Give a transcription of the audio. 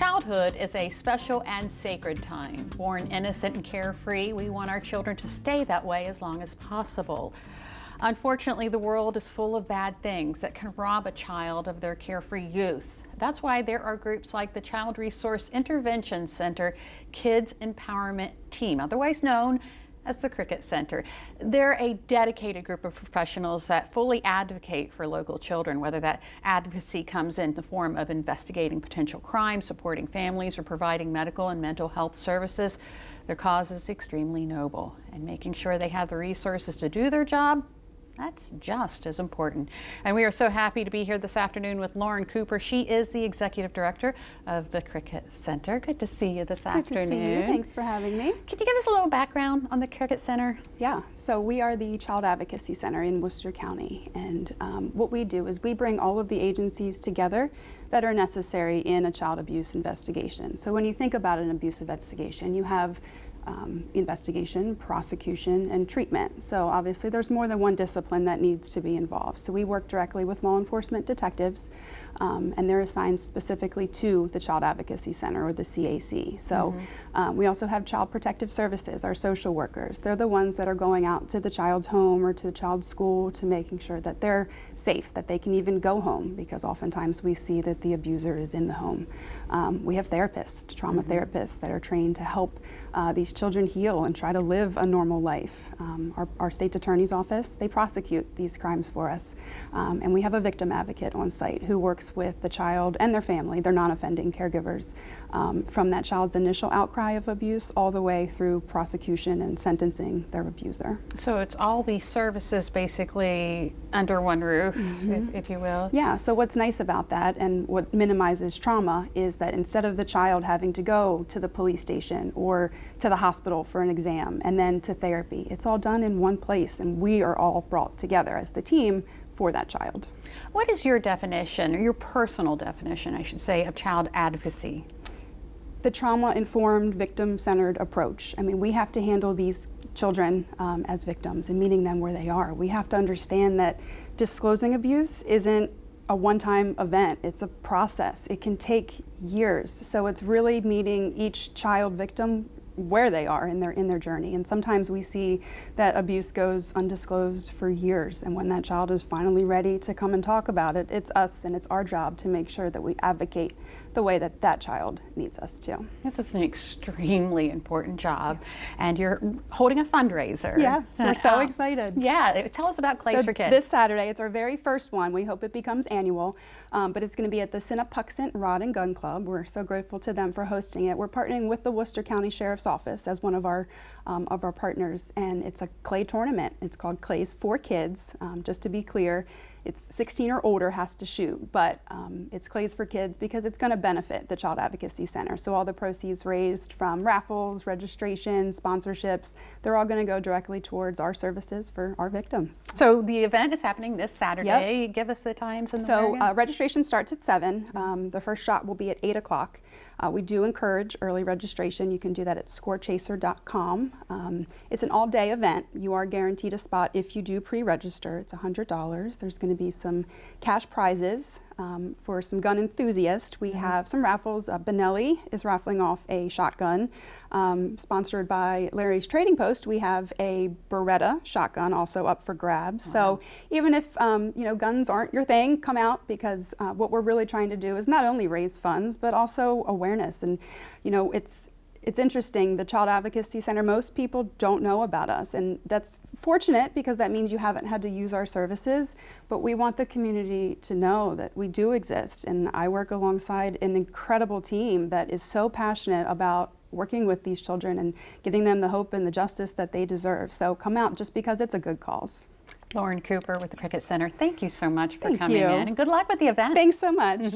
Childhood is a special and sacred time. Born innocent and carefree, we want our children to stay that way as long as possible. Unfortunately, the world is full of bad things that can rob a child of their carefree youth. That's why there are groups like the Child Resource Intervention Center Kids Empowerment Team, otherwise known as the Cricket Center. They're a dedicated group of professionals that fully advocate for local children, whether that advocacy comes in the form of investigating potential crimes, supporting families, or providing medical and mental health services. Their cause is extremely noble, and making sure they have the resources to do their job, that's just as important. And we are so happy to be here this afternoon with Lauren Cooper. She is the Executive Director of the Cricket Center. Good to see you this afternoon. Good to see you. Thanks for having me. Can you give us a little background on the Cricket Center? Yeah, so we are the Child Advocacy Center in Worcester County, and what we do is we bring all of the agencies together that are necessary in a child abuse investigation. So when you think about an abuse investigation, you have investigation, prosecution, and treatment. So obviously there's more than one discipline that needs to be involved. So we work directly with law enforcement detectives, and they're assigned specifically to the Child Advocacy Center, or the CAC. So we also have Child Protective Services, our social workers. They're the ones that are going out to the child's home or to the child's school to making sure that they're safe, that they can even go home, because oftentimes we see that the abuser is in the home. We have therapists, trauma therapists that are trained to help these children heal and try to live a normal life. Our state's attorney's office, they prosecute these crimes for us. And we have a victim advocate on site who works with the child and their family, their non-offending caregivers, from that child's initial outcry of abuse all the way through prosecution and sentencing their abuser. So it's all these services basically under one roof, if you will. Yeah, so what's nice about that, and what minimizes trauma, is that instead of the child having to go to the police station or to the hospital for an exam and then to therapy, it's all done in one place, and we are all brought together as the team for that child. What is your definition, or your personal definition, I should say, of child advocacy? The trauma-informed, victim-centered approach. I mean, we have to handle these children as victims and meeting them where they are. We have to understand that disclosing abuse isn't a one-time event. It's a process. It can take years. So it's really meeting each child victim where they are in their journey. And sometimes we see that abuse goes undisclosed for years, and when that child is finally ready to come and talk about it, it's us and it's our job to make sure that we advocate the way that that child needs us to. This is an extremely important job, and you're holding a fundraiser. Yes, we're so excited. Yeah, tell us about Clays for Kids. This Saturday, it's our very first one. We hope it becomes annual, but it's going to be at the Sinnapuxent Rod and Gun Club. We're so grateful to them for hosting it. We're partnering with the Worcester County Sheriff's Office as one of our partners, and it's a clay tournament. It's called Clays for Kids. Just to be clear, it's 16 or older has to shoot, but it's Clays for Kids because it's going to benefit the Child Advocacy Center. So all the proceeds raised from raffles, registration, sponsorships, they're all going to go directly towards our services for our victims. So the event is happening this Saturday. Yep. Give us the times. And so registration starts at 7. The first shot will be at 8 o'clock. We do encourage early registration. You can do that at scorechaser.com. It's an all-day event. You are guaranteed a spot if you do pre-register. It's $100. There's going to be some cash prizes for some gun enthusiasts. We have some raffles. Benelli is raffling off a shotgun. Sponsored by Larry's Trading Post, we have a Beretta shotgun also up for grabs. So even if guns aren't your thing, come out, because what we're really trying to do is not only raise funds but also awareness. And it's interesting, the Child Advocacy Center, most people don't know about us, and that's fortunate because that means you haven't had to use our services, but we want the community to know that we do exist, and I work alongside an incredible team that is so passionate about working with these children and getting them the hope and the justice that they deserve. So come out just because it's a good cause. Lauren Cooper with the Cricket Center, thank you so much for Thank coming you. in, and good luck with the event. Thanks so much.